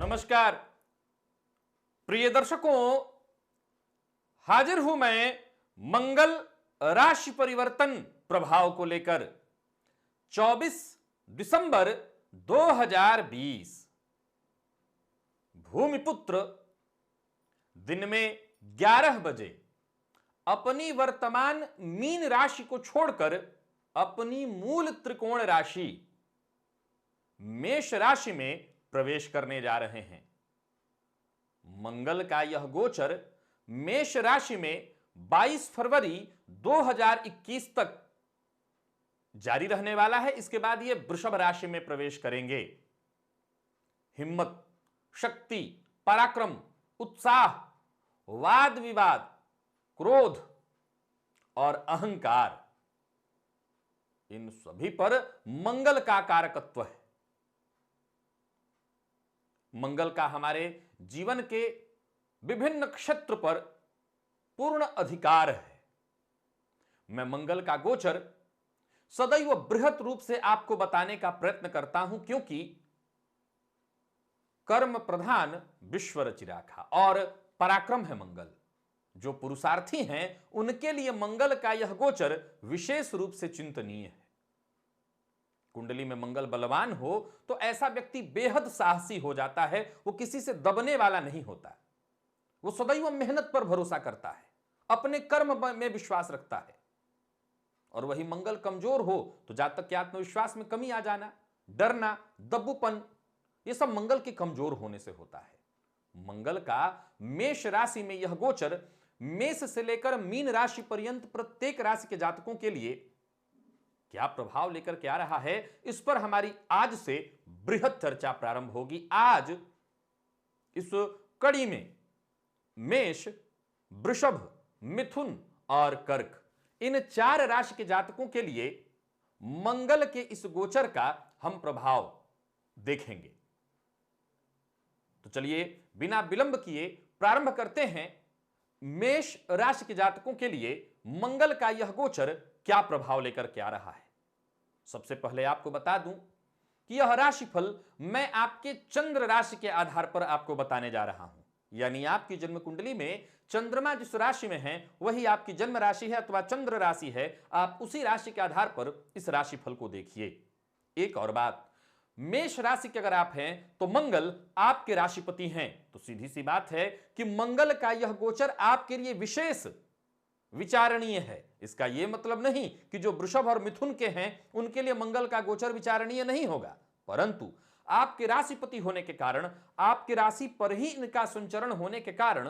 नमस्कार प्रिय दर्शकों, हाजिर हूं मैं मंगल राशि परिवर्तन प्रभाव को लेकर 24 दिसंबर 2020। भूमिपुत्र दिन में 11 बजे अपनी वर्तमान मीन राशि को छोड़कर अपनी मूल त्रिकोण राशि मेष राशि में प्रवेश करने जा रहे हैं। मंगल का यह गोचर मेष राशि में 22 फरवरी 2021 तक जारी रहने वाला है। इसके बाद यह वृषभ राशि में प्रवेश करेंगे। हिम्मत, शक्ति, पराक्रम, उत्साह, वाद विवाद, क्रोध और अहंकार, इन सभी पर मंगल का कारकत्व है। मंगल का हमारे जीवन के विभिन्न क्षेत्र पर पूर्ण अधिकार है। मैं मंगल का गोचर सदैव बृहत रूप से आपको बताने का प्रयत्न करता हूं, क्योंकि कर्म प्रधान विश्व रचिराखा और पराक्रम है मंगल। जो पुरुषार्थी हैं उनके लिए मंगल का यह गोचर विशेष रूप से चिंतनीय है। कुंडली में मंगल बलवान हो तो ऐसा व्यक्ति बेहद साहसी हो जाता है। वो किसी से दबने वाला नहीं होता। वो सदैव मेहनत पर भरोसा करता है, अपने कर्म में विश्वास रखता है। और वही मंगल कमजोर हो तो जातक के आत्मविश्वास में कमी आ जाना, डरना, दब्बूपन, ये सब मंगल के कमजोर होने से होता है। मंगल का मेष राशि में यह गोचर मेष से लेकर मीन राशि पर्यंत प्रत्येक राशि के जातकों के लिए क्या प्रभाव लेकर के आ रहा है, इस पर हमारी आज से बृहद चर्चा प्रारंभ होगी। आज इस कड़ी में मेष, वृषभ, मिथुन और कर्क, इन 4 राशि के जातकों के लिए मंगल के इस गोचर का हम प्रभाव देखेंगे। तो चलिए बिना विलंब किए प्रारंभ करते हैं। मेष राशि के जातकों के लिए मंगल का यह गोचर क्या प्रभाव लेकर के आ रहा है। सबसे पहले आपको बता दूं कि यह राशिफल मैं आपके चंद्र राशि के आधार पर आपको बताने जा रहा हूं। यानी आपकी जन्म कुंडली में चंद्रमा जिस राशि में है वही आपकी जन्म राशि है अथवा चंद्र राशि है। आप उसी राशि के आधार पर इस राशिफल को देखिए। एक और बात, मेष राशि के अगर आप हैं तो मंगल आपके राशिपति हैं। तो सीधी सी बात है कि मंगल का यह गोचर आपके लिए विशेष विचारणीय है। इसका यह मतलब नहीं कि जो वृषभ और मिथुन के हैं उनके लिए मंगल का गोचर विचारणीय नहीं होगा, परंतु आपके राशिपति होने के कारण, आपके राशि पर ही इनका संचरण होने के कारण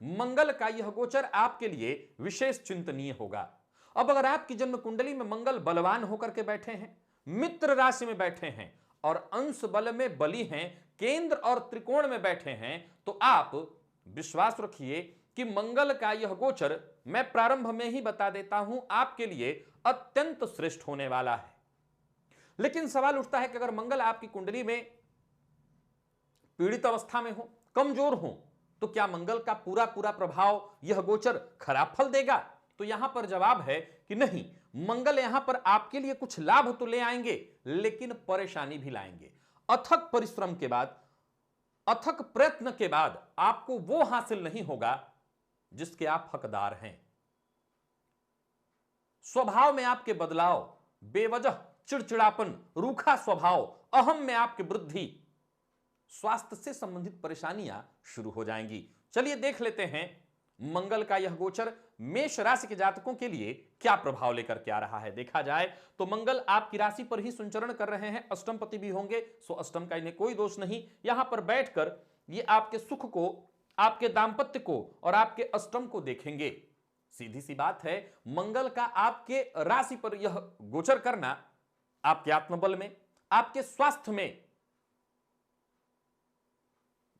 मंगल का यह गोचर आपके लिए विशेष चिंतनीय होगा। अब अगर आपकी जन्म कुंडली में मंगल बलवान होकर के बैठे हैं, मित्र राशि में बैठे हैं और अंश बल में बली हैं, केंद्र और त्रिकोण में बैठे हैं, तो आप विश्वास रखिए कि मंगल का यह गोचर मैं प्रारंभ में ही बता देता हूं आपके लिए अत्यंत श्रेष्ठ होने वाला है। लेकिन सवाल उठता है कि अगर मंगल आपकी कुंडली में पीड़ित अवस्था में हो, कमजोर हो, तो क्या मंगल का पूरा प्रभाव यह गोचर खराब फल देगा? तो यहां पर जवाब है कि नहीं, मंगल यहां पर आपके लिए कुछ लाभ तो ले आएंगे लेकिन परेशानी भी लाएंगे। अथक परिश्रम के बाद, अथक प्रयत्न के बाद आपको वो हासिल नहीं होगा जिसके आप हकदार हैं। स्वभाव में आपके बदलाव, बेवजह चिड़चिड़ापन, रूखा स्वभाव, अहम में आपकी वृद्धि, स्वास्थ्य से संबंधित परेशानियां शुरू हो जाएंगी। चलिए देख लेते हैं मंगल का यह गोचर मेष राशि के जातकों के लिए क्या प्रभाव लेकर के आ रहा है। देखा जाए तो मंगल आपकी राशि पर ही संचरण कर रहे हैं, अष्टमपति भी होंगे, सो अष्टम का इन्हें कोई दोष नहीं। यहां पर बैठकर ये आपके सुख को, आपके दांपत्य को और आपके अष्टम को देखेंगे। सीधी सी बात है, मंगल का आपके राशि पर यह गोचर करना आपके आत्मबल में, आपके स्वास्थ्य में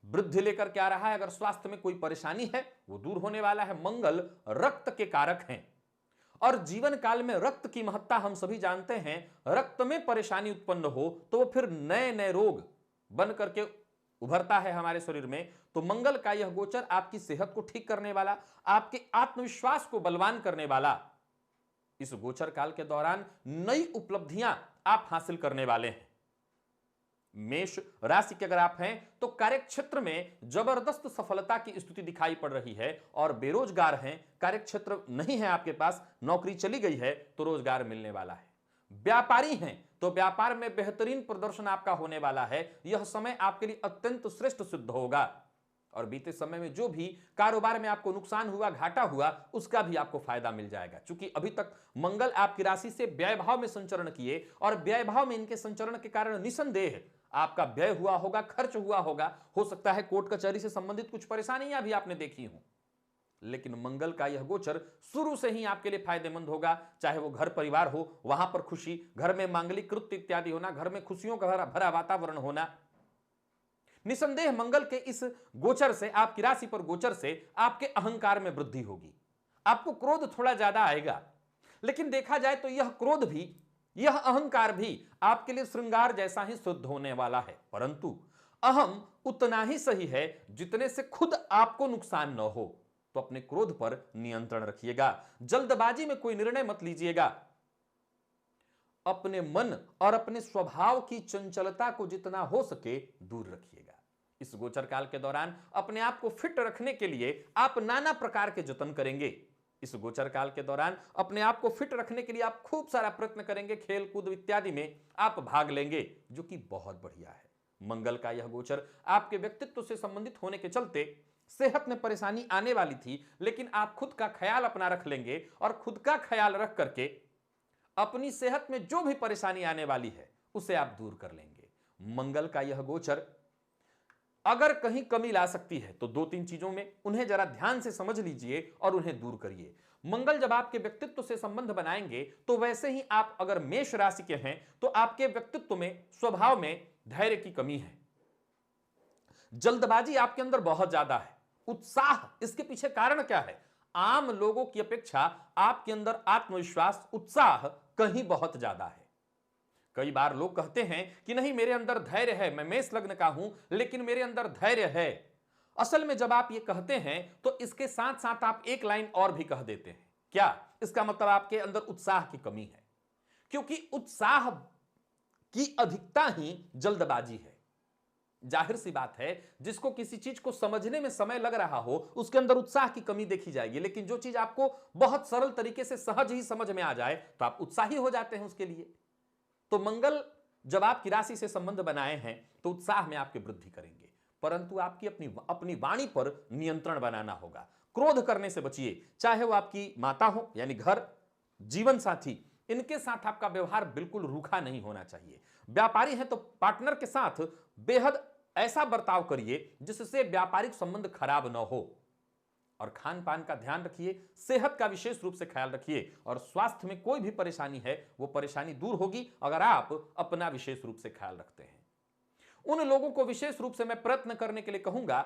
वृद्धि लेकर के आ रहा है। अगर स्वास्थ्य में कोई परेशानी है वो दूर होने वाला है। मंगल रक्त के कारक हैं और जीवन काल में रक्त की महत्ता हम सभी जानते हैं। रक्त में परेशानी उत्पन्न हो तो वो फिर नए नए रोग बन करके उभरता है हमारे शरीर में। तो मंगल का यह गोचर आपकी सेहत को ठीक करने वाला, आपके आत्मविश्वास को बलवान करने वाला, इस गोचर काल के दौरान नई उपलब्धियां आप हासिल करने वाले हैं। मेष राशि के अगर आप हैं तो कार्यक्षेत्र में जबरदस्त सफलता की स्थिति दिखाई पड़ रही है और बेरोजगार हैं, कार्यक्षेत्र नहीं है आपके पास, नौकरी चली गई है तो रोजगार मिलने वाला है। व्यापारी हैं तो व्यापार में बेहतरीन प्रदर्शन आपका होने वाला है। यह समय आपके लिए अत्यंत श्रेष्ठ सिद्ध होगा और बीते समय में जो भी कारोबार में आपको नुकसान हुआ, घाटा हुआ, उसका भी आपको फायदा मिल जाएगा। क्योंकि अभी तक मंगल आपकी राशि से व्यय भाव में संचरण किए और व्यय भाव में इनके संचरण के कारण निसंदेह आपका व्यय हुआ होगा, खर्च हुआ होगा। हो सकता है कोर्ट कचहरी से संबंधित कुछ परेशानियां भी आपने देखी हो, लेकिन मंगल का यह गोचर शुरू से ही आपके लिए फायदेमंद होगा। चाहे वो घर परिवार हो, वहां पर खुशी, घर में मांगलिक कृत्य इत्यादि होना, घर में खुशियों का भरा वातावरण होना। निसंदेह मंगल के इस गोचर से, आपकी राशि पर गोचर से आपके अहंकार में वृद्धि होगी। आपको क्रोध थोड़ा ज्यादा आएगा, लेकिन देखा जाए तो यह क्रोध भी, यह अहंकार भी आपके लिए श्रृंगार जैसा ही शुद्ध होने वाला है। परंतु अहम उतना ही सही है जितने से खुद आपको नुकसान न हो। तो अपने क्रोध पर नियंत्रण रखिएगा, जल्दबाजी में कोई निर्णय मत लीजिएगा। अपने मन और अपने स्वभाव की चंचलता को जितना हो सके दूर रखिएगा। इस गोचर काल के दौरान अपने आप को फिट रखने के लिए आप नाना प्रकार के जतन करेंगे। इस गोचर काल के दौरान अपने आप को फिट रखने के लिए आप खूब सारा प्रयत्न करेंगे, खेल कूद इत्यादि में आप भाग लेंगे, जो कि बहुत बढ़िया है। मंगल का यह गोचर आपके व्यक्तित्व से संबंधित होने के चलते सेहत में परेशानी आने वाली थी, लेकिन आप खुद का ख्याल अपना रख लेंगे और खुद का ख्याल रख करके अपनी सेहत में जो भी परेशानी आने वाली है उसे आप दूर कर लेंगे। मंगल का यह गोचर अगर कहीं कमी ला सकती है तो दो तीन चीजों में, उन्हें जरा ध्यान से समझ लीजिए और उन्हें दूर करिए। मंगल जब आपके व्यक्तित्व से संबंध बनाएंगे तो वैसे ही आप अगर मेष राशि के हैं तो आपके व्यक्तित्व में, स्वभाव में धैर्य की कमी है, जल्दबाजी आपके अंदर बहुत ज्यादा है, उत्साह। इसके पीछे कारण क्या है? आम लोगों की अपेक्षा आपके अंदर आत्मविश्वास, उत्साह कहीं बहुत ज्यादा है। कई बार लोग कहते हैं कि नहीं मेरे अंदर धैर्य है, मैं मेष लग्न का हूं लेकिन मेरे अंदर धैर्य है। असल में जब आप ये कहते हैं तो इसके साथ साथ आप एक लाइन और भी कह देते हैं। क्या? इसका मतलब आपके अंदर उत्साह की कमी है, क्योंकि उत्साह की अधिकता ही जल्दबाजी है। जाहिर सी बात है, जिसको किसी चीज को समझने में समय लग रहा हो उसके अंदर उत्साह की कमी देखी जाएगी, लेकिन जो चीज आपको बहुत सरल तरीके से सहज ही समझ में आ जाए तो आप उत्साही हो जाते हैं उसके लिए। तो मंगल जब आपकी राशि से संबंध बनाए हैं तो उत्साह में आपकी वृद्धि करेंगे, परंतु आपकी अपनी वाणी पर नियंत्रण बनाना होगा। क्रोध करने से बचिए, चाहे वो आपकी माता हो यानी घर, जीवन साथी, इनके साथ आपका व्यवहार बिल्कुल रूखा नहीं होना चाहिए। व्यापारी है तो पार्टनर के साथ बेहद ऐसा बर्ताव करिए जिससे व्यापारिक संबंध खराब न हो। और खान पान का ध्यान रखिए, सेहत का विशेष रूप से ख्याल रखिए और स्वास्थ्य में कोई भी परेशानी है वो परेशानी दूर होगी अगर आप अपना विशेष रूप से ख्याल रखते हैं। उन लोगों को विशेष रूप से मैं प्रयत्न करने के लिए कहूंगा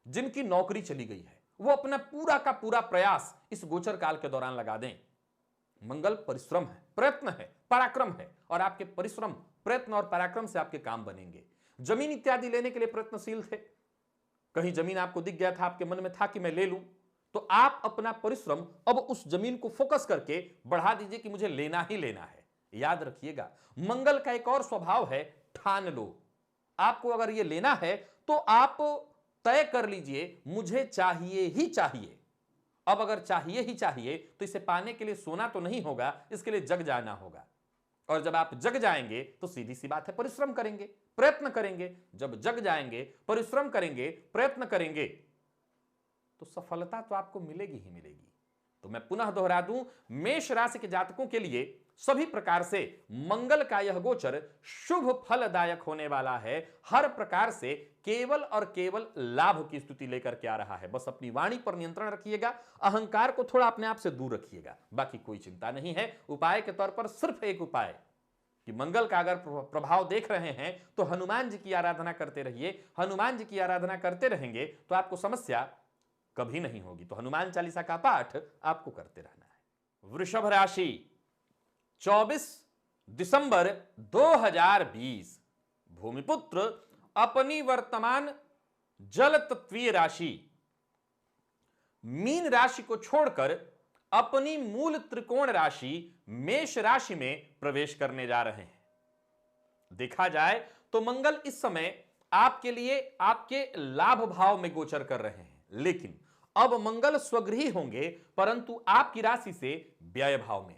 जिनकी नौकरी चली गई है, वो अपना पूरा का पूरा प्रयास इस गोचर काल के दौरान लगा दें। मंगल परिश्रम है, प्रयत्न है, पराक्रम है और आपके परिश्रम, प्रयत्न और पराक्रम से आपके काम बनेंगे। जमीन इत्यादि लेने के लिए प्रयत्नशील थे, कहीं जमीन आपको दिख गया था, आपके मन में था कि मैं ले लूं, तो आप अपना परिश्रम अब उस जमीन को फोकस करके बढ़ा दीजिए कि मुझे लेना ही लेना है। याद रखिएगा, मंगल का एक और स्वभाव है, ठान लो। आपको अगर ये लेना है तो आप तय कर लीजिए मुझे चाहिए ही चाहिए। अब अगर चाहिए ही चाहिए तो इसे पाने के लिए सोना तो नहीं होगा, इसके लिए जग जाना होगा। और जब आप जग जाएंगे तो सीधी सी बात है, परिश्रम करेंगे, प्रयत्न करेंगे। जब जग जाएंगे, परिश्रम करेंगे, प्रयत्न करेंगे तो सफलता तो आपको मिलेगी ही मिलेगी। तो मैं पुनः दोहरा दूं, मेष राशि के जातकों के लिए सभी प्रकार से मंगल का यह गोचर शुभ फलदायक होने वाला है। हर प्रकार से केवल और केवल लाभ की स्थिति लेकर के आ रहा है। बस अपनी वाणी पर नियंत्रण रखिएगा, अहंकार को थोड़ा अपने आप से दूर रखिएगा, बाकी कोई चिंता नहीं है। उपाय के तौर पर सिर्फ एक उपाय कि मंगल का अगर प्रभाव देख रहे हैं तो हनुमान जी की आराधना करते रहिए। हनुमान जी की आराधना करते रहेंगे तो आपको समस्या कभी नहीं होगी। तो हनुमान चालीसा का पाठ आपको करते रहना है। वृषभ राशि, 24 दिसंबर 2020, भूमिपुत्र अपनी वर्तमान जल तत्वीय राशि मीन राशि को छोड़कर अपनी मूल त्रिकोण राशि मेष राशि में प्रवेश करने जा रहे हैं। देखा जाए तो मंगल इस समय आपके लिए आपके लाभ भाव में गोचर कर रहे हैं, लेकिन अब मंगल स्वगृही होंगे परंतु आपकी राशि से व्यय भाव में।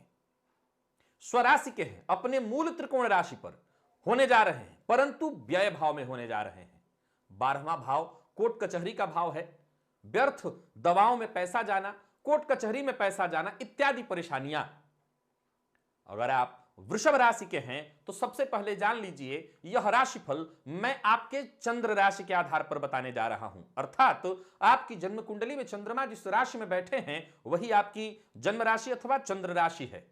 स्वराशि के हैं, अपने मूल त्रिकोण राशि पर होने जा रहे हैं परंतु व्यय भाव में होने जा रहे हैं। 12वां भाव कोर्ट कचहरी का भाव है। व्यर्थ दवाओं में पैसा जाना, कोर्ट कचहरी में पैसा जाना इत्यादि परेशानियां। अगर आप वृषभ राशि के हैं तो सबसे पहले जान लीजिए यह राशिफल मैं आपके चंद्र राशि के आधार पर बताने जा रहा हूं, अर्थात आपकी जन्म कुंडली में चंद्रमा जिस राशि में बैठे हैं वही आपकी जन्म राशि अथवा चंद्र राशि है।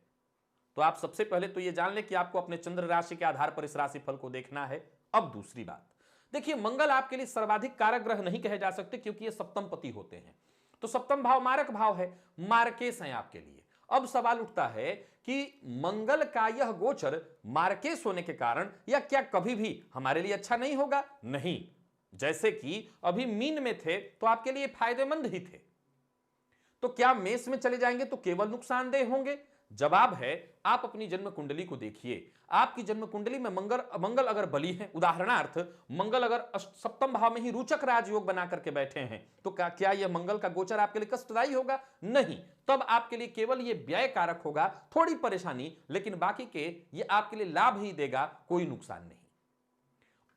तो आप सबसे पहले तो यह जान लें कि आपको अपने चंद्र राशि के आधार पर इस राशिफल को देखना है। अब दूसरी बात देखिए, मंगल आपके लिए सर्वाधिक कारक ग्रह नहीं कहे जा सकते क्योंकि ये सप्तम पति होते हैं, तो सप्तम भाव मारक भाव है, मार्केश है आपके लिए। अब सवाल उठता है कि मंगल का यह गोचर मार्केश होने के कारण या क्या कभी भी हमारे लिए अच्छा नहीं होगा? नहीं, जैसे कि अभी मीन में थे तो आपके लिए फायदेमंद ही थे, तो क्या मेष में चले जाएंगे तो केवल नुकसानदेह होंगे? जवाब है आप अपनी जन्म कुंडली को देखिए। आपकी जन्म कुंडली में मंगल अगर बली है, उदाहरणार्थ मंगल अगर सप्तम भाव में ही रोचक राजयोग बना करके बैठे हैं, तो क्या यह मंगल का गोचर आपके लिए कष्टदायी होगा? नहीं, तब आपके लिए केवल यह व्यय कारक होगा, थोड़ी परेशानी, लेकिन बाकी के ये आपके लिए लाभ ही देगा, कोई नुकसान नहीं।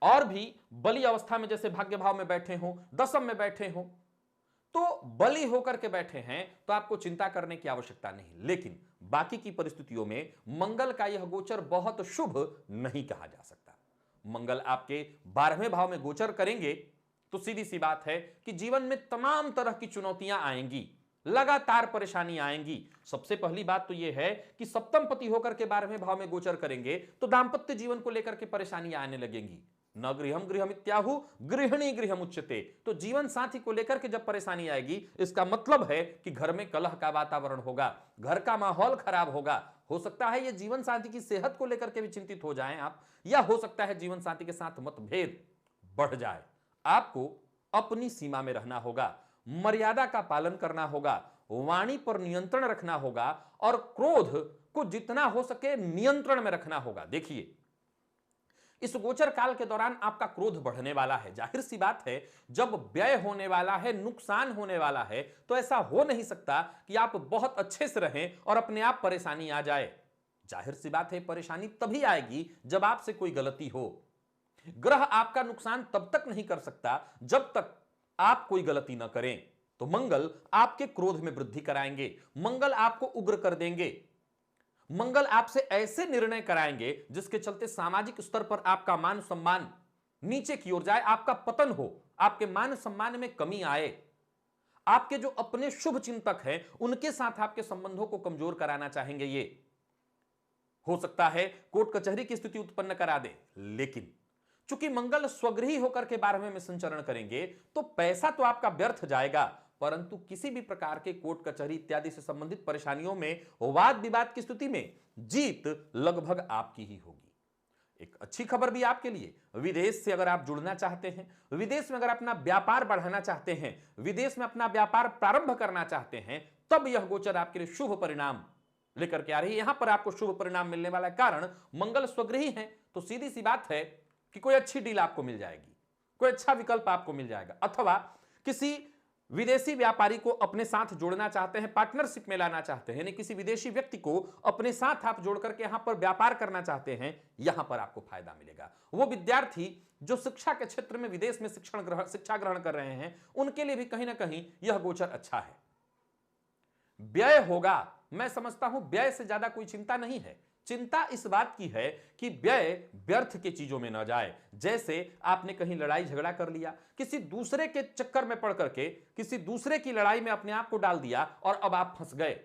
और भी बली अवस्था में जैसे भाग्य भाव में बैठे हो, दशम में बैठे हो, तो बली होकर के बैठे हैं तो आपको चिंता करने की आवश्यकता नहीं, लेकिन बाकी की परिस्थितियों में मंगल का यह गोचर बहुत शुभ नहीं कहा जा सकता। मंगल आपके 12वें भाव में गोचर करेंगे तो सीधी सी बात है कि जीवन में तमाम तरह की चुनौतियां आएंगी, लगातार परेशानी आएंगी। सबसे पहली बात तो यह है कि सप्तम पति होकर के 12वें भाव में गोचर करेंगे तो दांपत्य जीवन को लेकर के परेशानियां आने लगेंगी। न गृहम गृहमित्याहु गृहिणी गृहमुच्यते, तो जीवन साथी को लेकर के जब परेशानी आएगी इसका मतलब है कि घर में कलह का वातावरण होगा, घर का माहौल खराब होगा। हो सकता है ये जीवन साथी की सेहत को लेकर के भी चिंतित हो जाएं आप, या हो सकता है जीवन साथी के साथ मतभेद बढ़ जाए। आपको अपनी सीमा में रहना होगा, मर्यादा का पालन करना होगा, वाणी पर नियंत्रण रखना होगा और क्रोध को जितना हो सके नियंत्रण में रखना होगा। देखिए, इस गोचर काल के दौरान आपका क्रोध बढ़ने वाला है। जाहिर सी बात है, जब व्यय होने वाला है, नुकसान होने वाला है, तो ऐसा हो नहीं सकता कि आप बहुत अच्छे से रहें और अपने आप परेशानी आ जाए। जाहिर सी बात है, परेशानी तभी आएगी जब आपसे कोई गलती हो। ग्रह आपका नुकसान तब तक नहीं कर सकता जब तक आप कोई गलती न करें। तो मंगल आपके क्रोध में वृद्धि कराएंगे, मंगल आपको उग्र कर देंगे, मंगल आपसे ऐसे निर्णय कराएंगे जिसके चलते सामाजिक स्तर पर आपका मान सम्मान नीचे की ओर जाए, आपका पतन हो, आपके मान सम्मान में कमी आए। आपके जो अपने शुभ चिंतक हैं उनके साथ आपके संबंधों को कमजोर कराना चाहेंगे। ये हो सकता है कोर्ट कचहरी की स्थिति उत्पन्न करा दे, लेकिन चूंकि मंगल स्वगृही होकर के 12वें में संचरण करेंगे तो पैसा तो आपका व्यर्थ जाएगा, परंतु किसी भी प्रकार के कोर्ट कचहरी इत्यादि से संबंधित परेशानियों में, वाद विवाद की स्थिति में जीत लगभग आपकी ही होगी। एक अच्छी खबर भी आपके लिए, विदेश से अगर आप जुड़ना चाहते हैं, विदेश में अगर अपना व्यापार बढ़ाना चाहते हैं, विदेश में अपना व्यापार प्रारंभ करना चाहते हैं, तब यह गोचर आपके लिए शुभ परिणाम लेकर के आ रही है। यहां पर आपको शुभ परिणाम मिलने वाला है, कारण मंगल स्वगृही है, तो सीधी सी बात है कि कोई अच्छी डील आपको मिल जाएगी, कोई अच्छा विकल्प आपको मिल जाएगा, अथवा किसी विदेशी व्यापारी को अपने साथ जोड़ना चाहते हैं, पार्टनरशिप में लाना चाहते हैं, यानी किसी विदेशी व्यक्ति को अपने साथ आप जोड़ करके यहां पर व्यापार करना चाहते हैं, यहां पर आपको फायदा मिलेगा। वो विद्यार्थी जो शिक्षा के क्षेत्र में विदेश में शिक्षा ग्रहण कर रहे हैं, उनके लिए भी कहीं ना कहीं यह गोचर अच्छा है। व्यय होगा, मैं समझता हूं व्यय से ज्यादा कोई चिंता नहीं है। चिंता इस बात की है कि व्यय व्यर्थ के चीजों में न जाए। जैसे आपने कहीं लड़ाई झगड़ा कर लिया, किसी दूसरे के चक्कर में पड़ करके किसी दूसरे की लड़ाई में अपने आप को डाल दिया और अब आप फंस गए।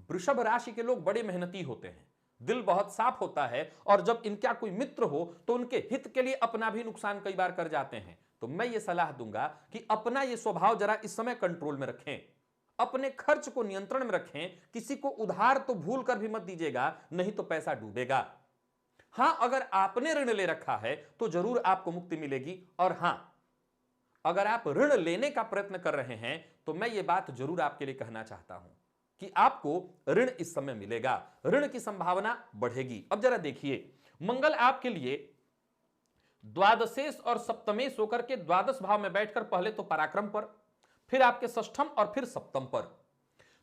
वृषभ राशि के लोग बड़े मेहनती होते हैं, दिल बहुत साफ होता है, और जब इनका कोई मित्र हो तो उनके हित के लिए अपना भी नुकसान कई बार कर जाते हैं। तो मैं ये सलाह दूंगा कि अपना ये स्वभाव जरा इस समय कंट्रोल में रखें, अपने खर्च को नियंत्रण में रखें, किसी को उधार तो भूल कर भी मत दीजिएगा, नहीं तो पैसा डूबेगा। हां, अगर आपने ऋण ले रखा है तो जरूर आपको मुक्ति मिलेगी, और हां, अगर आप ऋण लेने का प्रयत्न कर रहे हैं तो मैं ये बात जरूर आपके लिए कहना चाहता हूं कि आपको ऋण इस समय मिलेगा, ऋण की संभावना बढ़ेगी। अब जरा देखिए, मंगल आपके लिए द्वादशेश और सप्तमेश होकर के द्वादश भाव में बैठकर पहले तो पराक्रम पर, फिर आपके षष्ठम और फिर सप्तम पर।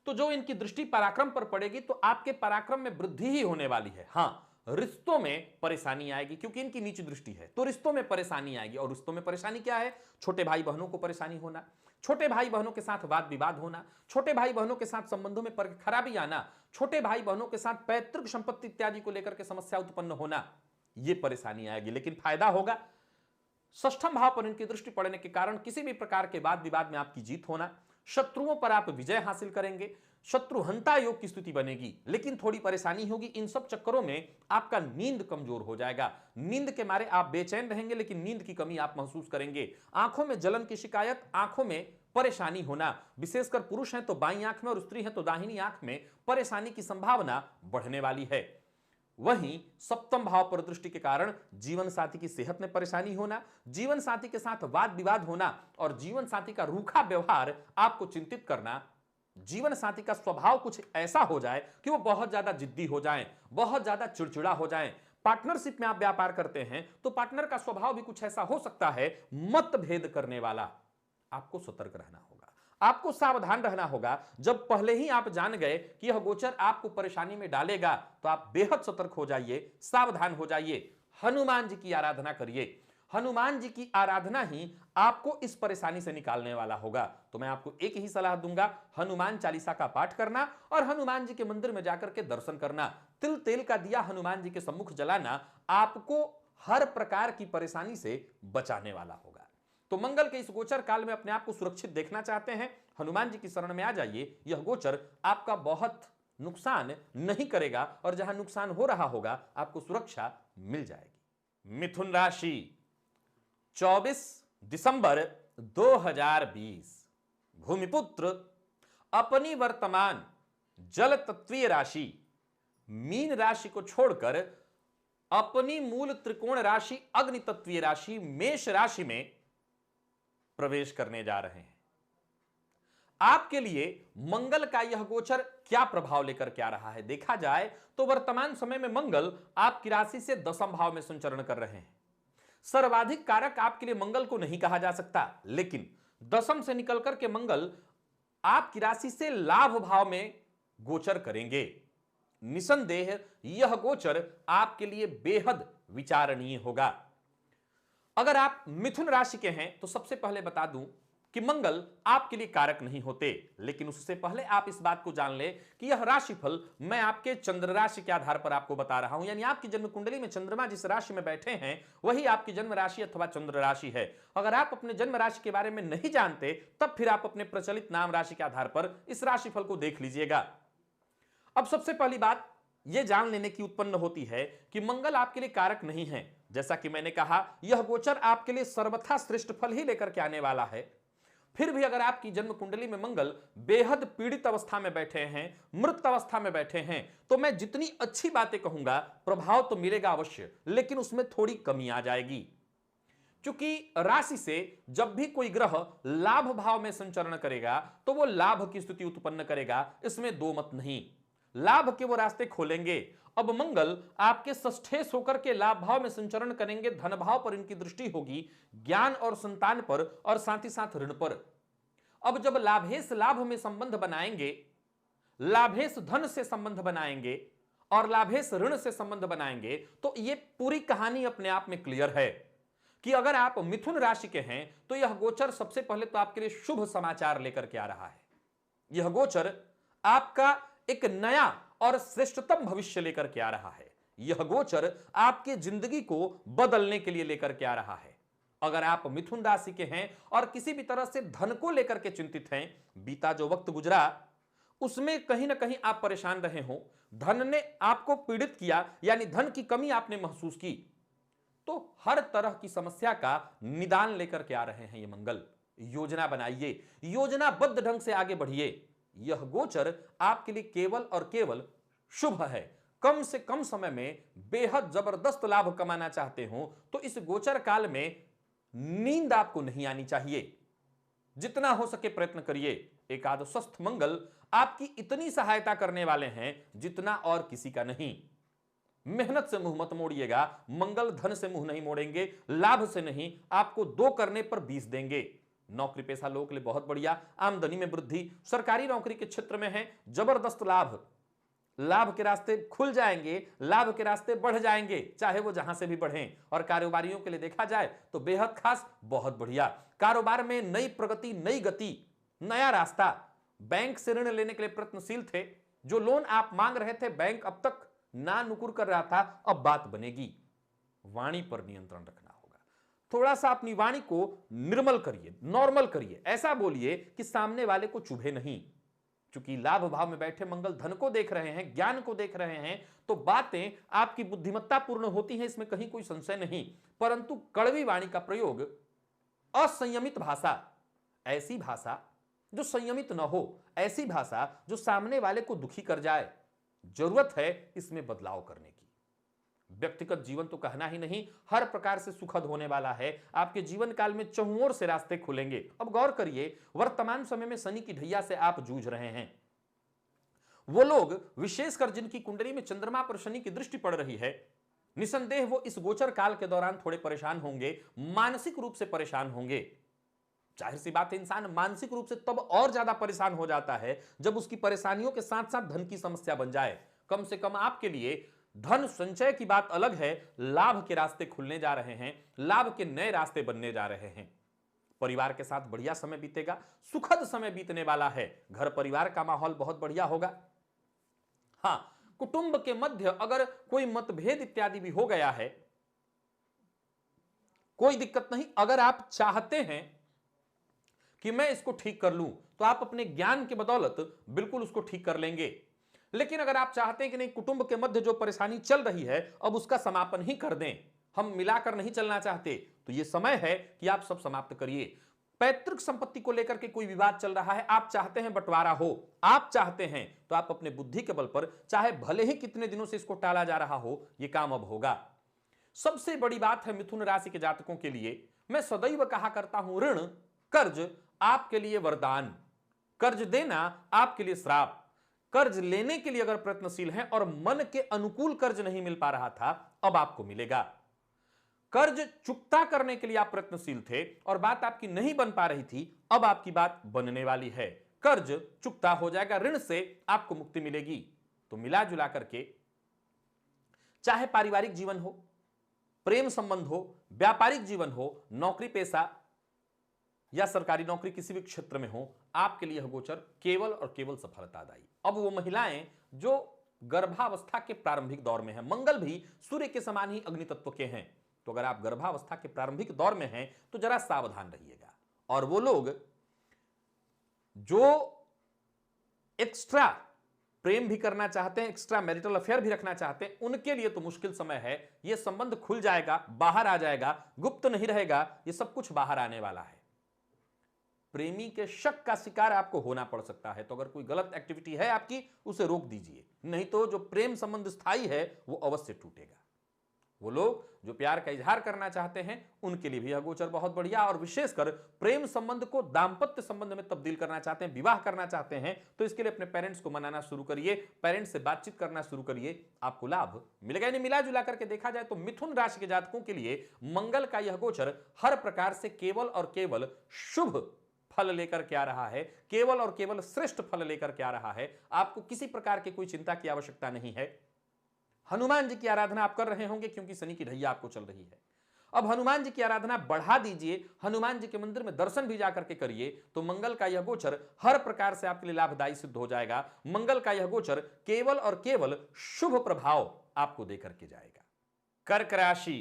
तो जो इनकी दृष्टि पराक्रम पर पड़ेगी तो आपके पराक्रम में वृद्धि ही होने वाली है। हां, रिश्तों में परेशानी आएगी क्योंकि इनकी नीच दृष्टि है, तो रिश्तों में परेशानी आएगी। और रिश्तों में परेशानी क्या है? छोटे भाई बहनों को परेशानी होना, छोटे भाई बहनों के साथ वाद विवाद होना, छोटे भाई बहनों के साथ संबंधों में खराबी आना, छोटे भाई बहनों के साथ पैतृक संपत्ति इत्यादि को लेकर के समस्या उत्पन्न होना, यह परेशानी आएगी। लेकिन फायदा होगा, षष्ठम भाव पर इनकी दृष्टि पड़ने के कारण किसी भी प्रकार के वाद विवाद में आपकी जीत होना, शत्रुओं पर आप विजय हासिल करेंगे, शत्रुहंता योग की स्थिति बनेगी। लेकिन थोड़ी परेशानी होगी, इन सब चक्करों में आपका नींद कमजोर हो जाएगा, नींद के मारे आप बेचैन रहेंगे, लेकिन नींद की कमी आप महसूस करेंगे। आंखों में जलन की शिकायत, आंखों में परेशानी होना, विशेषकर पुरुष हैं तो बाईं आंख में और स्त्री है तो दाहिनी आंख में परेशानी की संभावना बढ़ने वाली है। वहीं सप्तम भाव पर दृष्टि के कारण जीवन साथी की सेहत में परेशानी होना, जीवन साथी के साथ वाद विवाद होना और जीवन साथी का रूखा व्यवहार आपको चिंतित करना। जीवन साथी का स्वभाव कुछ ऐसा हो जाए कि वो बहुत ज्यादा जिद्दी हो जाएं, बहुत ज्यादा चिड़चिड़ा हो जाएं। पार्टनरशिप में आप व्यापार करते हैं तो पार्टनर का स्वभाव भी कुछ ऐसा हो सकता है, मतभेद करने वाला। आपको सतर्क रहना होगा, आपको सावधान रहना होगा। जब पहले ही आप जान गए कि यह गोचर आपको परेशानी में डालेगा तो आप बेहद सतर्क हो जाइए, सावधान हो जाइए। हनुमान जी की आराधना करिए, हनुमान जी की आराधना ही आपको इस परेशानी से निकालने वाला होगा। तो मैं आपको एक ही सलाह दूंगा, हनुमान चालीसा का पाठ करना और हनुमान जी के मंदिर में जाकर के दर्शन करना। तिल तेल का दिया हनुमान जी के सम्मुख जलाना आपको हर प्रकार की परेशानी से बचाने वाला होगा। तो मंगल के इस गोचर काल में अपने आप को सुरक्षित देखना चाहते हैं, हनुमान जी की शरण में आ जाइए। यह गोचर आपका बहुत नुकसान नहीं करेगा और जहां नुकसान हो रहा होगा आपको सुरक्षा मिल जाएगी। मिथुन राशि, 24 दिसंबर 2020, भूमिपुत्र अपनी वर्तमान जल तत्वीय राशि मीन राशि को छोड़कर अपनी मूल त्रिकोण राशि अग्नि तत्वीय राशि मेष राशि में प्रवेश करने जा रहे हैं। आपके लिए मंगल का यह गोचर क्या प्रभाव लेकर के आ रहा है? देखा जाए तो वर्तमान समय में मंगल आपकी राशि से दशम भाव में संचरण कर रहे हैं। सर्वाधिक कारक आपके लिए मंगल को नहीं कहा जा सकता, लेकिन दशम से निकलकर के मंगल आपकी राशि से लाभ भाव में गोचर करेंगे। निसंदेह यह गोचर आपके लिए बेहद विचारणीय होगा। अगर आप मिथुन राशि के हैं तो सबसे पहले बता दूं कि मंगल आपके लिए कारक नहीं होते, लेकिन उससे पहले आप इस बात को जान ले कि यह राशिफल मैं आपके चंद्र राशि के आधार पर आपको बता रहा हूं। यानी आपकी जन्म कुंडली में चंद्रमा जिस राशि में बैठे हैं वही आपकी जन्म राशि अथवा चंद्र राशि है। अगर आप अपने जन्म राशि के बारे में नहीं जानते तब फिर आप अपने प्रचलित नाम राशि के आधार पर इस राशिफल को देख लीजिएगा। अब सबसे पहली बात यह जान लेने की उत्पन्न होती है कि मंगल आपके लिए कारक नहीं है। जैसा कि मैंने कहा, यह गोचर आपके लिए सर्वथा श्रेष्ठ फल ही लेकर के आने वाला है। फिर भी अगर आपकी जन्म कुंडली में मंगल बेहद पीड़ित अवस्था में बैठे हैं, मृत अवस्था में बैठे हैं, तो मैं जितनी अच्छी बातें कहूंगा प्रभाव तो मिलेगा अवश्य, लेकिन उसमें थोड़ी कमी आ जाएगी। क्योंकि राशि से जब भी कोई ग्रह लाभ भाव में संचरण करेगा तो वो लाभ की स्थिति उत्पन्न करेगा, इसमें दो मत नहीं। लाभ के वो रास्ते खोलेंगे। अब मंगल आपके षष्ठेश होकर के लाभ भाव में संचरण करेंगे, धन भाव पर इनकी दृष्टि होगी, ज्ञान और संतान पर और साथ ही साथ ऋण पर। अब जब लाभेश लाभ में संबंध बनाएंगे, लाभेश धन से संबंध बनाएंगे और लाभेश ऋण से संबंध बनाएंगे, तो यह पूरी कहानी अपने आप में क्लियर है कि अगर आप मिथुन राशि के हैं तो यह गोचर सबसे पहले तो आपके लिए शुभ समाचार लेकर के आ रहा है। यह गोचर आपका एक नया और श्रेष्ठतम भविष्य लेकर के आ रहा है। यह गोचर आपके जिंदगी को बदलने के लिए लेकर के आ रहा है। अगर आप मिथुन राशि के हैं और किसी भी तरह से धन को लेकर के चिंतित हैं, बीता जो वक्त गुजरा उसमें कहीं ना कहीं आप परेशान रहे हो, धन ने आपको पीड़ित किया, यानी धन की कमी आपने महसूस की, तो हर तरह की समस्या का निदान लेकर के आ रहे हैं ये मंगल। योजना बनाइए, योजनाबद्ध ढंग से आगे बढ़िए। यह गोचर आपके लिए केवल और केवल शुभ है। कम से कम समय में बेहद जबरदस्त लाभ कमाना चाहते हो तो इस गोचर काल में नींद आपको नहीं आनी चाहिए। जितना हो सके प्रयत्न करिए। एकादशस्थ मंगल आपकी इतनी सहायता करने वाले हैं जितना और किसी का नहीं। मेहनत से मुंह मत मोड़िएगा। मंगल धन से मुंह नहीं मोड़ेंगे, लाभ से नहीं, आपको 2 करने पर 20 देंगे। नौकरी पेशा लोगों के लिए बहुत बढ़िया, आमदनी में वृद्धि, सरकारी नौकरी के क्षेत्र में है जबरदस्त लाभ, लाभ के रास्ते खुल जाएंगे, लाभ के रास्ते बढ़ जाएंगे, चाहे वो जहां से भी बढ़ें। और कारोबारियों के लिए देखा जाए तो बेहद खास, बहुत बढ़िया। कारोबार में नई प्रगति, नई गति, नया रास्ता। बैंक से ऋण लेने के लिए प्रयत्नशील थे, जो लोन आप मांग रहे थे बैंक अब तक ना नुकुर कर रहा था, अब बात बनेगी। वाणी पर नियंत्रण रखना होगा, थोड़ा सा अपनी वाणी को निर्मल करिए, नॉर्मल करिए, ऐसा बोलिए कि सामने वाले को चुभे नहीं। चूंकि लाभ भाव में बैठे मंगल धन को देख रहे हैं, ज्ञान को देख रहे हैं, तो बातें आपकी बुद्धिमत्ता पूर्ण होती हैं, इसमें कहीं कोई संशय नहीं। परंतु कड़वी वाणी का प्रयोग, असंयमित भाषा, ऐसी भाषा जो संयमित न हो, ऐसी भाषा जो सामने वाले को दुखी कर जाए, जरूरत है इसमें बदलाव करने की। व्यक्तिगत जीवन तो कहना ही नहीं, हर प्रकार से सुखद होने वाला है। आपके जीवन काल में चहुओर से रास्ते खुलेंगे। अब गौर करिए, वर्तमान समय में शनि की ढैया से आप जूझ रहे हैं। वो लोग, विशेषकर जिनकी कुंडली में चंद्रमा पर शनि की दृष्टि पड़ रही है, निसंदेह वो इस गोचर काल के दौरान थोड़े परेशान होंगे, मानसिक रूप से परेशान होंगे। जाहिर सी बात है, इंसान मानसिक रूप से तब और ज्यादा परेशान हो जाता है जब उसकी परेशानियों के साथ साथ धन की समस्या बन जाए। कम से कम आपके लिए धन संचय की बात अलग है, लाभ के रास्ते खुलने जा रहे हैं, लाभ के नए रास्ते बनने जा रहे हैं। परिवार के साथ बढ़िया समय बीतेगा, सुखद समय बीतने वाला है। घर परिवार का माहौल बहुत बढ़िया होगा। हां, कुटुंब के मध्य अगर कोई मतभेद इत्यादि भी हो गया है, कोई दिक्कत नहीं। अगर आप चाहते हैं कि मैं इसको ठीक कर लूं, तो आप अपने ज्ञान की बदौलत बिल्कुल उसको ठीक कर लेंगे। लेकिन अगर आप चाहते हैं कि नहीं, कुटुंब के मध्य जो परेशानी चल रही है अब उसका समापन ही कर दें, हम मिलाकर नहीं चलना चाहते, तो यह समय है कि आप सब समाप्त करिए। पैतृक संपत्ति को लेकर के कोई विवाद चल रहा है, आप चाहते हैं बंटवारा हो, आप चाहते हैं, तो आप अपने बुद्धि के बल पर, चाहे भले ही कितने दिनों से इसको टाला जा रहा हो, यह काम अब होगा। सबसे बड़ी बात है मिथुन राशि के जातकों के लिए, मैं सदैव कहा करता हूं, ऋण कर्ज आपके लिए वरदान, कर्ज देना आपके लिए श्राप। कर्ज लेने के लिए अगर प्रयत्नशील हैं और मन के अनुकूल कर्ज नहीं मिल पा रहा था, अब आपको मिलेगा। कर्ज चुकता करने के लिए आप प्रयत्नशील थे और बात आपकी नहीं बन पा रही थी, अब आपकी बात बनने वाली है। कर्ज चुकता हो जाएगा, ऋण से आपको मुक्ति मिलेगी। तो मिला जुला करके, चाहे पारिवारिक जीवन हो, प्रेम संबंध हो, व्यापारिक जीवन हो, नौकरी पेशा या सरकारी नौकरी किसी भी क्षेत्र में हो, आपके लिए यह गोचर केवल और केवल सफलतादायी। अब वो महिलाएं जो गर्भावस्था के प्रारंभिक दौर में हैं, मंगल भी सूर्य के समान ही अग्नि तत्व के हैं, तो अगर आप गर्भावस्था के प्रारंभिक दौर में हैं तो जरा सावधान रहिएगा। और वो लोग जो एक्स्ट्रा प्रेम भी करना चाहते हैं, एक्स्ट्रा मैरिटल अफेयर भी रखना चाहते हैं, उनके लिए तो मुश्किल समय है। यह संबंध खुल जाएगा, बाहर आ जाएगा, गुप्त नहीं रहेगा, यह सब कुछ बाहर आने वाला है। प्रेमी के शक का शिकार आपको होना पड़ सकता है, तो अगर कोई गलत एक्टिविटी है आपकी, उसे रोक दीजिए, नहीं तो जो प्रेम संबंध स्थायी है वो अवश्य टूटेगा। वो लोग जो प्यार का इजहार करना चाहते हैं, उनके लिए भी यह गोचर बहुत बढ़िया। और विशेषकर प्रेम संबंध को दाम्पत्य संबंध में तब्दील करना चाहते हैं, विवाह करना चाहते हैं, तो इसके लिए अपने पेरेंट्स को मनाना शुरू करिए, पेरेंट्स से बातचीत करना शुरू करिए, आपको लाभ मिलेगा। यानी मिला जुला करके देखा जाए तो मिथुन राशि के जातकों के लिए मंगल का यह गोचर हर प्रकार से केवल और केवल शुभ फल लेकर के आ रहा है, केवल और केवल श्रेष्ठ फल लेकर के आ रहा है। आपको किसी प्रकार की कोई चिंता की आवश्यकता नहीं है। हनुमान जी की आराधना आप कर रहे होंगे क्योंकि शनि की ढैया आपको चल रही है। अब हनुमान जी की आराधना बढ़ा दीजिए, हनुमान जी के मंदिर में दर्शन भी जाकर के करिए, तो मंगल का यह गोचर हर प्रकार से आपके लिए लाभदायी सिद्ध हो जाएगा। मंगल का यह गोचर केवल और केवल शुभ प्रभाव आपको देकर के जाएगा। कर्क राशि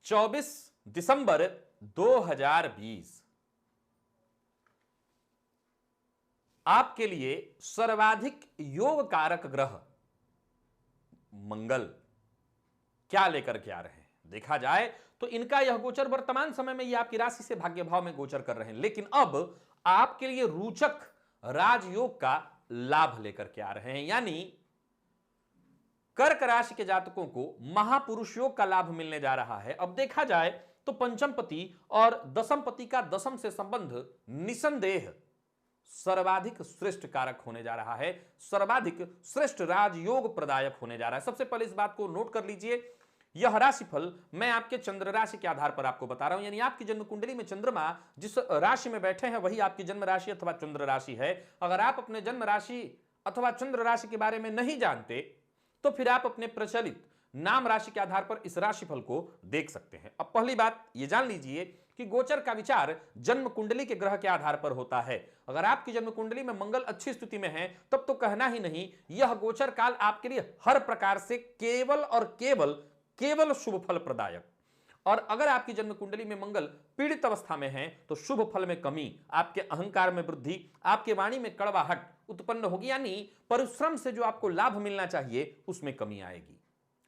24 दिसंबर 2020 आपके लिए सर्वाधिक योग कारक ग्रह मंगल क्या लेकर के आ रहे हैं। देखा जाए तो इनका यह गोचर वर्तमान समय में ये आपकी राशि से भाग्य भाव में गोचर कर रहे हैं, लेकिन अब आपके लिए रोचक राजयोग का लाभ लेकर के आ रहे हैं। यानी कर्क राशि के जातकों को महापुरुष योग का लाभ मिलने जा रहा है। अब देखा जाए तो पंचम पति और दसम पति का दसम से संबंध निसंदेह सर्वाधिक श्रेष्ठ कारक होने जा रहा है, सर्वाधिक श्रेष्ठ राजयोग प्रदायक होने जा रहा है। सबसे पहले इस बात को नोट कर लीजिए, यह राशिफल मैं आपके चंद्र राशि के आधार पर आपको बता रहा हूं, यानी आपकी जन्म कुंडली में चंद्रमा जिस राशि में बैठे हैं वही आपकी जन्म राशि अथवा चंद्र राशि है। अगर आप अपने जन्म राशि अथवा चंद्र राशि के बारे में नहीं जानते तो फिर आप अपने प्रचलित नाम राशि के आधार पर इस राशिफल को देख सकते हैं। अब पहली बात यह जान लीजिए कि गोचर का विचार जन्म कुंडली के ग्रह के आधार पर होता है। अगर आपकी जन्म कुंडली में मंगल अच्छी स्थिति में है तब तो कहना ही नहीं, यह गोचर काल आपके लिए हर प्रकार से केवल और केवल शुभ फल प्रदायक। और अगर आपकी जन्म कुंडली में मंगल पीड़ित अवस्था में है तो शुभ फल में कमी, आपके अहंकार में वृद्धि, आपके वाणी में कड़वाहट उत्पन्न होगी, यानी परिश्रम से जो आपको लाभ मिलना चाहिए उसमें कमी आएगी।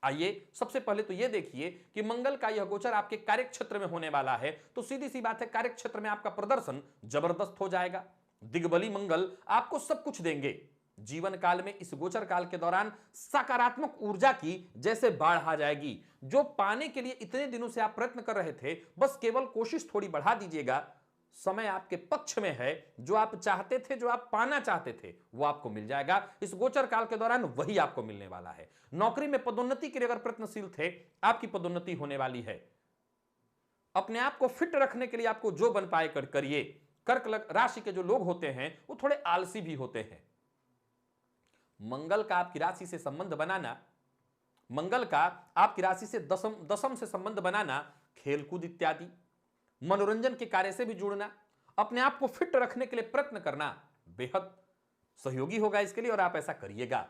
आइए सबसे पहले तो यह देखिए कि मंगल का यह गोचर आपके कार्य क्षेत्र में होने वाला है, तो सीधी सी बात है कार्य क्षेत्र में आपका प्रदर्शन जबरदस्त हो जाएगा। दिग्बली मंगल आपको सब कुछ देंगे। जीवन काल में इस गोचर काल के दौरान सकारात्मक ऊर्जा की जैसे बाढ़ आ जाएगी। जो पाने के लिए इतने दिनों से आप प्रयत्न कर रहे थे, बस केवल कोशिश थोड़ी बढ़ा दीजिएगा, समय आपके पक्ष में है। जो आप चाहते थे, जो आप पाना चाहते थे, वो आपको मिल जाएगा। इस गोचर काल के दौरान वही आपको मिलने वाला है। नौकरी में पदोन्नति के लिए अगर प्रयत्नशील थे, आपकी पदोन्नति होने वाली है। अपने आप को फिट रखने के लिए आपको जो बन पाए करिए। कर्क राशि के जो लोग होते हैं वो थोड़े आलसी भी होते हैं। मंगल का आपकी राशि से संबंध बनाना, मंगल का आपकी राशि से दशम से संबंध बनाना, खेलकूद इत्यादि मनोरंजन के कार्य से भी जुड़ना, अपने आप को फिट रखने के लिए प्रयत्न करना बेहद सहयोगी होगा इसके लिए, और आप ऐसा करिएगा।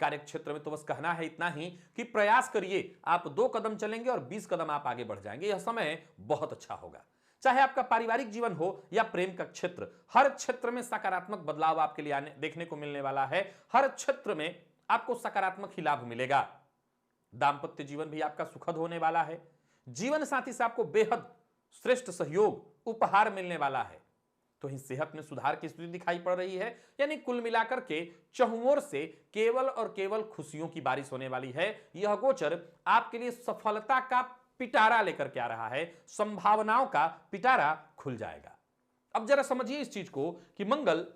कार्य क्षेत्र में तो बस कहना है इतना ही कि प्रयास करिए, आप 2 कदम चलेंगे और 20 कदम आप आगे बढ़ जाएंगे। यह समय बहुत अच्छा होगा। चाहे आपका पारिवारिक जीवन हो या प्रेम का क्षेत्र, हर क्षेत्र में सकारात्मक बदलाव आपके लिए देखने को मिलने वाला है। हर क्षेत्र में आपको सकारात्मक ही लाभ मिलेगा। दाम्पत्य जीवन भी आपका सुखद होने वाला है। जीवन साथी से आपको बेहद श्रेष्ठ सहयोग उपहार मिलने वाला है। तो ही सेहत में सुधार की स्थिति दिखाई पड़ रही है, यानी कुल मिलाकर के चहुओर से केवल और केवल खुशियों की बारिश होने वाली है। यह गोचर आपके लिए सफलता का पिटारा लेकर के आ रहा है, संभावनाओं का पिटारा खुल जाएगा। अब जरा समझिए इस चीज को कि मंगल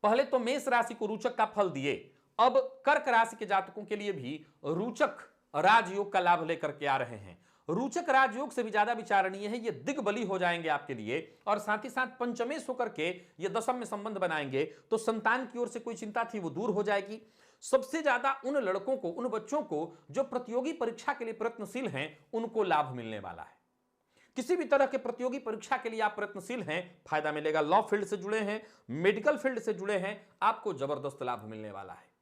पहले तो मेष राशि को रोचक का फल दिए, अब कर्क राशि के जातकों के लिए भी रोचक राजयोग का लाभ लेकर के आ रहे हैं। रोचक राजयोग से भी ज्यादा विचारणीय है, ये दिग्बली हो जाएंगे आपके लिए, और साथ ही साथ पंचमेश होकर के ये दशम में संबंध बनाएंगे, तो संतान की ओर से कोई चिंता थी वो दूर हो जाएगी। सबसे ज्यादा उन लड़कों को, उन बच्चों को जो प्रतियोगी परीक्षा के लिए प्रयत्नशील हैं, उनको लाभ मिलने वाला है। किसी भी तरह के प्रतियोगी परीक्षा के लिए आप प्रयत्नशील हैं, फायदा मिलेगा। लॉ फील्ड से जुड़े हैं, मेडिकल फील्ड से जुड़े हैं, आपको जबरदस्त लाभ मिलने वाला है।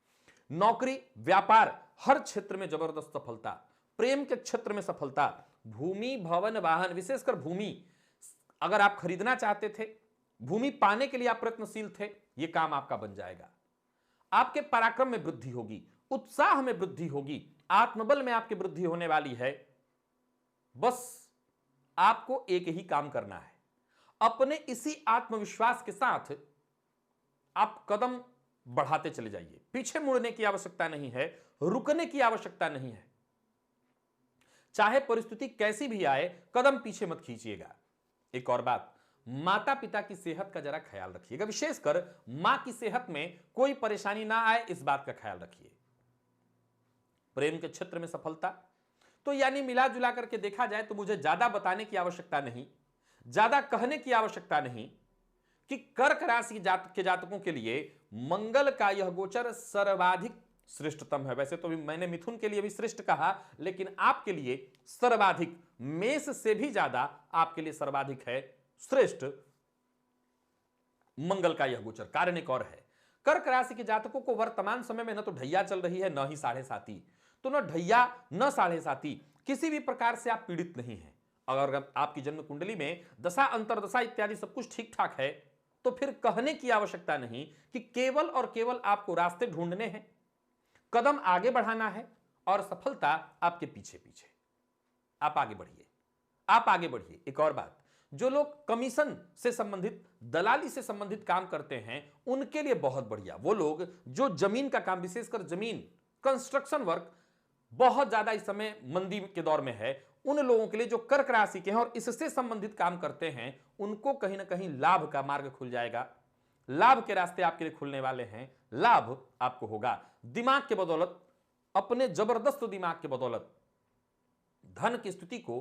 नौकरी, व्यापार, हर क्षेत्र में जबरदस्त सफलता। प्रेम के क्षेत्र में सफलता। भूमि, भवन, वाहन, विशेषकर भूमि अगर आप खरीदना चाहते थे, भूमि पाने के लिए आप प्रयत्नशील थे, यह काम आपका बन जाएगा। आपके पराक्रम में वृद्धि होगी, उत्साह में वृद्धि होगी, आत्मबल में आपकी वृद्धि होने वाली है। बस आपको एक ही काम करना है, अपने इसी आत्मविश्वास के साथ आप कदम बढ़ाते चले जाइए। पीछे मुड़ने की आवश्यकता नहीं है, रुकने की आवश्यकता नहीं है। चाहे परिस्थिति कैसी भी आए, कदम पीछे मत खींचिएगा। एक और बात, माता पिता की सेहत का जरा ख्याल रखिएगा, विशेषकर मां की सेहत में कोई परेशानी ना आए, इस बात का ख्याल रखिए। प्रेम के क्षेत्र में सफलता, तो यानी मिला जुला करके देखा जाए तो मुझे ज्यादा बताने की आवश्यकता नहीं, ज्यादा कहने की आवश्यकता नहीं कि कर्क राशि के जातकों के लिए मंगल का यह गोचर सर्वाधिक श्रेष्ठतम है। वैसे तो मैंने मिथुन के लिए भी श्रेष्ठ कहा, लेकिन आपके लिए सर्वाधिक, मेष से भी ज्यादा आपके लिए सर्वाधिक है श्रेष्ठ मंगल का यह गोचर। कारण एक और है, कर्क राशि के जातकों को वर्तमान समय में न तो ढैया चल रही है, न ही साढ़े साती, तो न ढैया न साढ़े साती, किसी भी प्रकार से आप पीड़ित नहीं हैं। अगर आपकी जन्म कुंडली में दशा, अंतरदशा इत्यादि सब कुछ ठीक ठाक है, तो फिर कहने की आवश्यकता नहीं कि केवल और केवल आपको रास्ते ढूंढने हैं, कदम आगे बढ़ाना है, और सफलता आपके पीछे पीछे। आप आगे बढ़िए, आप आगे बढ़िए। एक और बात, जो लोग कमीशन से संबंधित, दलाली से संबंधित काम करते हैं, उनके लिए बहुत बढ़िया। वो लोग जो जमीन का काम, विशेषकर जमीन, कंस्ट्रक्शन वर्क बहुत ज्यादा इस समय मंदी के दौर में है, उन लोगों के लिए जो कर्क राशि के हैं और इससे संबंधित काम करते हैं, उनको कहीं ना कहीं लाभ का मार्ग खुल जाएगा। लाभ के रास्ते आपके लिए खुलने वाले हैं। लाभ आपको होगा दिमाग के बदौलत, अपने जबरदस्त दिमाग के बदौलत धन की स्थिति को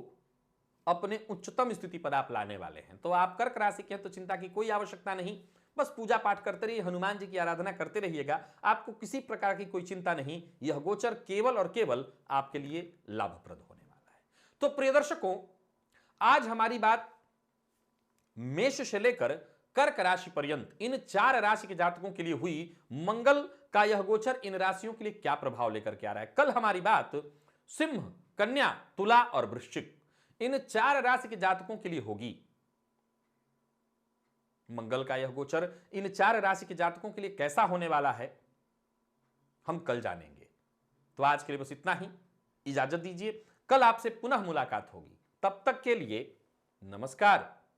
अपने उच्चतम स्थिति पर आप लाने वाले हैं। तो आप कर्क राशि के हैं तो चिंता की कोई आवश्यकता नहीं, बस पूजा पाठ करते रहिए, हनुमान जी की आराधना करते रहिएगा, आपको किसी प्रकार की कोई चिंता नहीं। यह गोचर केवल और केवल आपके लिए लाभप्रद होने वाला है। तो प्रिय दर्शकों, आज हमारी बात मेष से लेकर कर्क राशि पर्यंत इन 4 राशि के जातकों के लिए हुई। मंगल का यह गोचर इन राशियों के लिए क्या प्रभाव लेकर के आ रहा है। कल हमारी बात सिंह, कन्या, तुला और वृश्चिक इन 4 राशि के जातकों के लिए होगी। मंगल का यह गोचर इन 4 राशि के जातकों के लिए कैसा होने वाला है, हम कल जानेंगे। तो आज के लिए बस इतना ही, इजाजत दीजिए, कल आपसे पुनः मुलाकात होगी। तब तक के लिए नमस्कार।